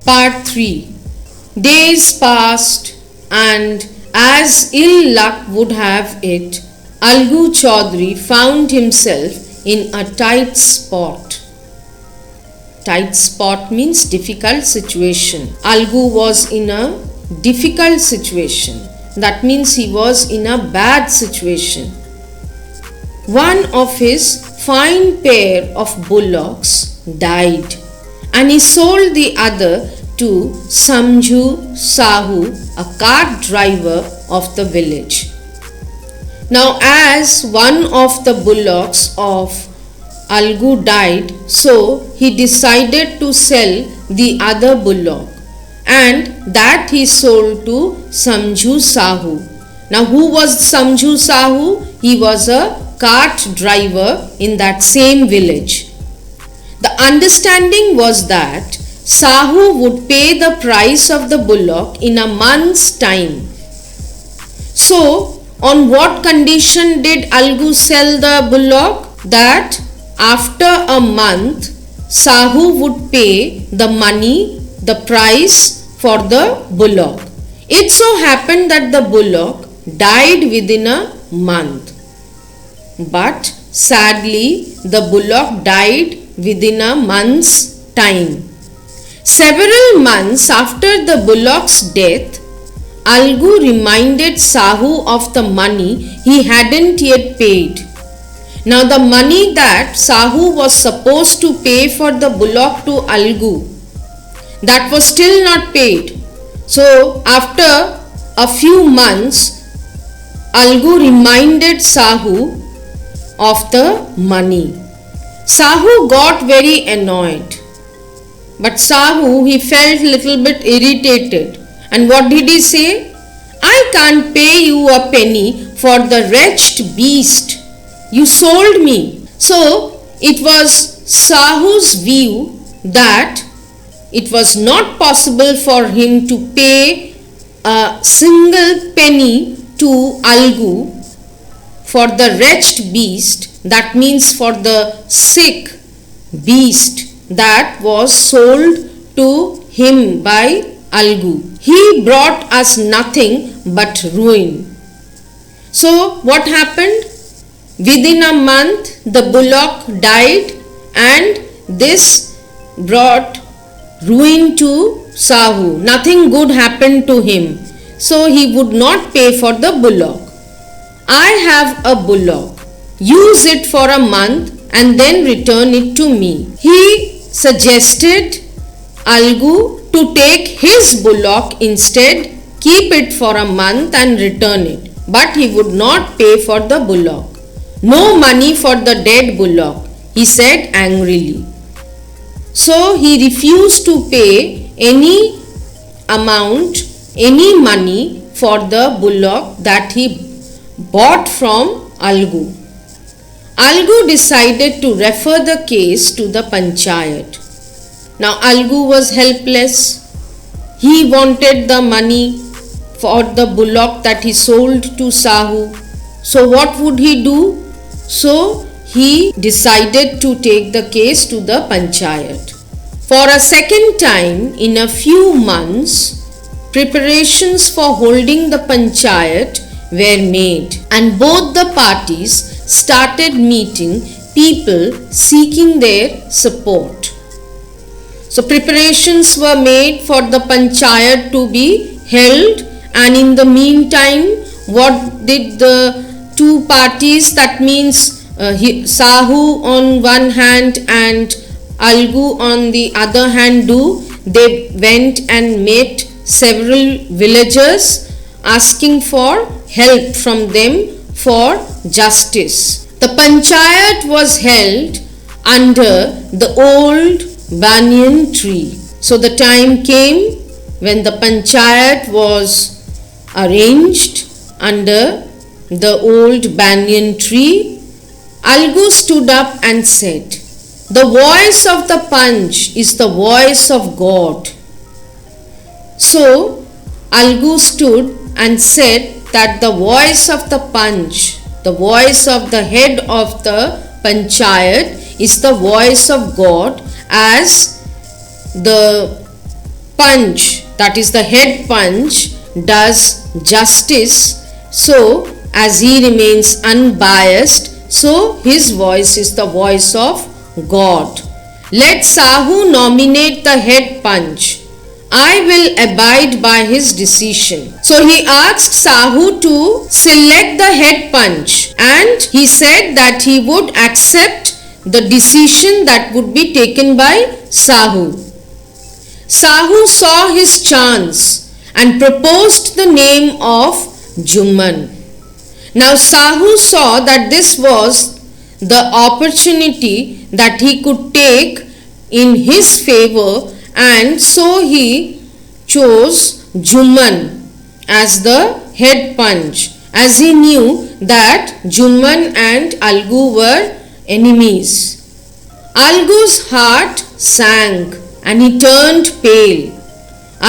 Part 3. Days passed, and as ill luck would have it, Algu Chaudhary found himself in a tight spot. Tight spot means difficult situation. Algu was in a difficult situation. That means he was in a bad situation. One of his fine pair of bullocks died, and he sold the other to Samjhu Sahu, a cart driver of the village. Now, as one of the bullocks of Algu died, so he decided to sell the other bullock, and that he sold to Samjhu Sahu. Now, who was Samjhu Sahu? He was a cart driver in that same village. The understanding was that Sahu would pay the price of the bullock in a month's time. So, on what condition did Algu sell the bullock? That after a month, Sahu would pay the money, the price for the bullock. It so happened that the bullock died within a month. But sadly, the bullock died within a month's time. Several months after the bullock's death, Algu reminded Sahu of the money he hadn't yet paid. Now the money that Sahu was supposed to pay for the bullock to Algu, that was still not paid. So after a few months, Algu reminded Sahu of the money. Sahu got very annoyed. But Sahu, he felt little bit irritated. And what did he say? I can't pay you a penny for the wretched beast. You sold me. So, it was Sahu's view that it was not possible for him to pay a single penny to Algu for the wretched beast. That means for the sick beast that was sold to him by Algu. He brought us nothing but ruin. So what happened? Within a month the bullock died, and this brought ruin to Sahu. Nothing good happened to him. So he would not pay for the bullock. I have a bullock. Use it for a month and then return it to me. He suggested Algu to take his bullock instead, keep it for a month and return it. But he would not pay for the bullock. No money for the dead bullock, he said angrily. So he refused to pay any amount, any money for the bullock that he bought from Algu. Algu decided to refer the case to the panchayat. Now Algu was helpless. He wanted the money for the bullock that he sold to Sahu. So what would he do? So he decided to take the case to the panchayat. For a second time in a few months, preparations for holding the panchayat were made, and both the parties started meeting people seeking their support. So preparations were made for the panchayat to be held, and in the meantime, what did the two parties, that means Sahu on one hand and Algu on the other hand, do? They went and met several villagers asking for help from them for justice. The panchayat was held under the old banyan tree. So the time came when the panchayat was arranged under the old banyan tree. Algu stood up and said, "The voice of the Panch is the voice of God." So Algu stood and said that the voice of the Panch, the voice of the head of the panchayat, is the voice of God, as the punch, that is the head punch, does justice, so as he remains unbiased, so his voice is the voice of God. Let Sahu nominate the head punch. I will abide by his decision. So he asked Sahu to select the head punch, and he said that he would accept the decision that would be taken by Sahu. Sahu saw his chance and proposed the name of Jumman. Now Sahu saw that this was the opportunity that he could take in his favor, and so he chose Jumman as the head punch, as he knew that Jumman and Algu were enemies. Algu's heart sank and he turned pale.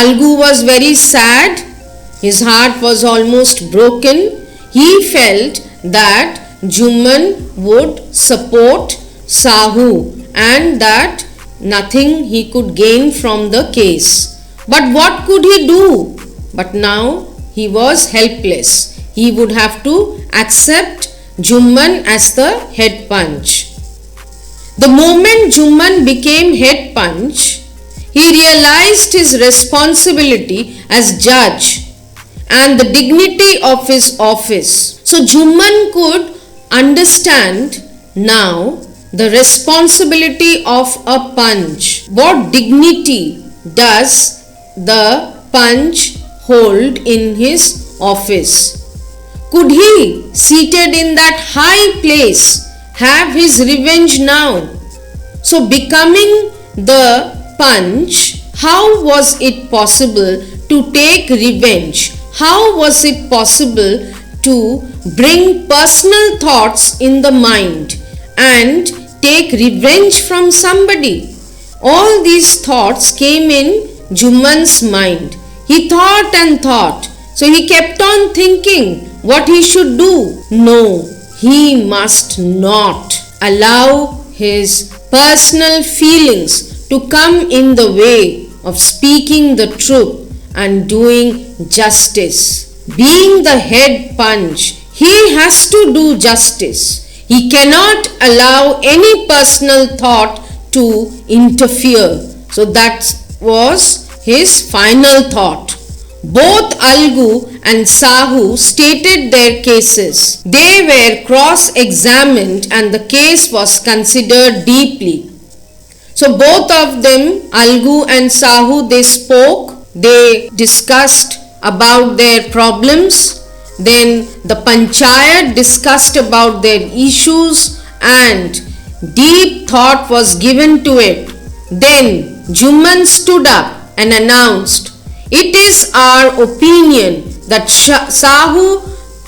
Algu was very sad. His heart was almost broken. He felt that Jumman would support Sahu and that nothing he could gain from the case. But what could he do? But now he was helpless. He would have to accept Jumman as the head punch. The moment Jumman became head punch, he realized his responsibility as judge and the dignity of his office. So Jumman could understand now the responsibility of a punch. What dignity does the punch hold in his office? Could he, seated in that high place, have his revenge now? So becoming the punch, how was it possible to take revenge? How was it possible to bring personal thoughts in the mind and take revenge from somebody? All these thoughts came in Jumman's mind. He thought and thought. So he kept on thinking what he should do. No, he must not allow his personal feelings to come in the way of speaking the truth and doing justice. Being the head punch, he has to do justice. He cannot allow any personal thought to interfere. So that was his final thought. Both Algu and Sahu stated their cases. They were cross-examined and the case was considered deeply. So both of them, Algu and Sahu, they spoke. They discussed about their problems. Then the panchayat discussed about their issues and deep thought was given to it. Then Jumman stood up and announced, "It is our opinion that Sahu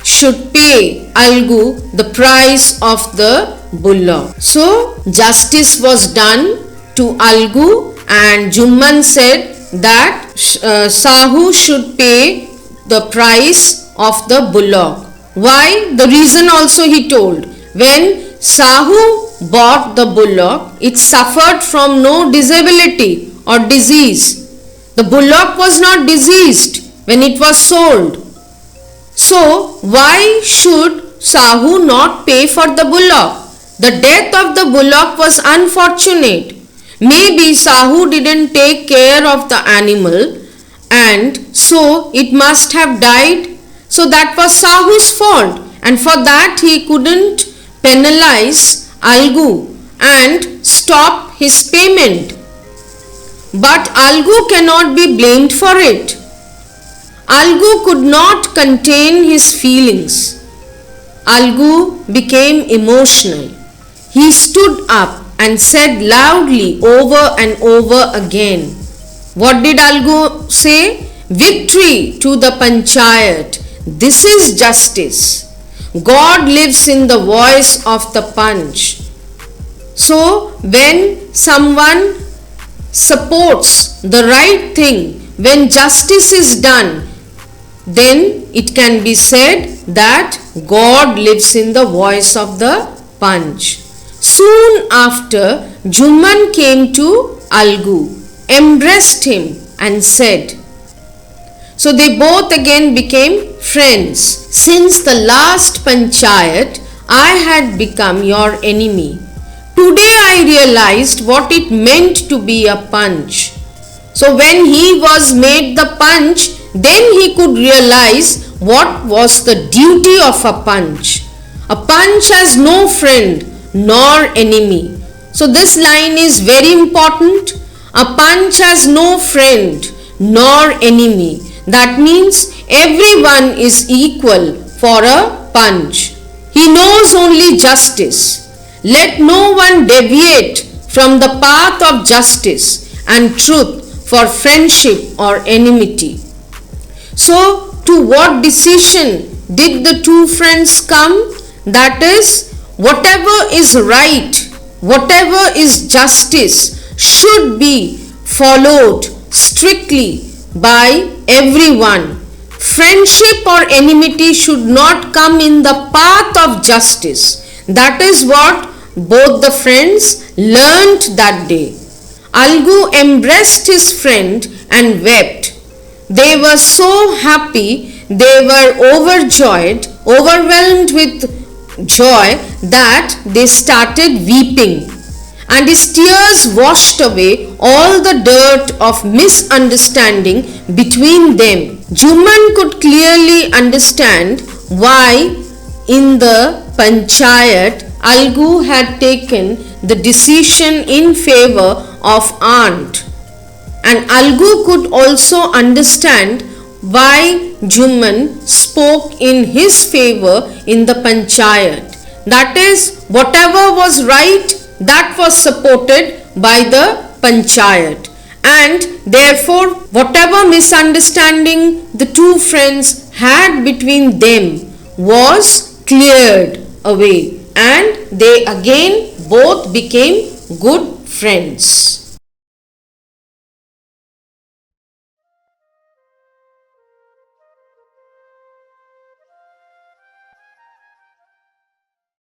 should pay Algu the price of the bullock." So justice was done to Algu and Jumman said that Sahu should pay the price of the bullock. Why? The reason also he told. When Sahu bought the bullock, it suffered from no disability or disease. The bullock was not diseased when it was sold. So why should Sahu not pay for the bullock? The death of the bullock was unfortunate. Maybe Sahu didn't take care of the animal and so it must have died. So that was Sahu's fault, and for that he couldn't penalize Algu and stop his payment. But Algu cannot be blamed for it. Algu could not contain his feelings. Algu became emotional. He stood up and said loudly over and over again. What did Algu say? "Victory to the panchayat. This is justice. God lives in the voice of the punch." So when someone supports the right thing, when justice is done, then it can be said that God lives in the voice of the punch. Soon after, Jumman came to Algu, embraced him and said. So they both again became friends. Since the last panchayat, I had become your enemy. Today I realized what it meant to be a Panch. So when he was made the Panch, then he could realize what was the duty of a Panch. A Panch has no friend nor enemy. So this line is very important. A Panch has no friend nor enemy. That means everyone is equal for a Panch. He knows only justice. Let no one deviate from the path of justice and truth for friendship or enmity. So, to what decision did the two friends come? That is, whatever is right, whatever is justice should be followed strictly by everyone. Friendship or enmity should not come in the path of justice. That is what both the friends learnt that day. Algu embraced his friend and wept. They were so happy, they were overwhelmed with joy that they started weeping. And his tears washed away all the dirt of misunderstanding between them. Juman could clearly understand why in the panchayat Algu had taken the decision in favor of aunt, and Algu could also understand why Juman spoke in his favor in the panchayat. That is, whatever was right, that was supported by the panchayat, and therefore whatever misunderstanding the two friends had between them was cleared away, and they again both became good friends.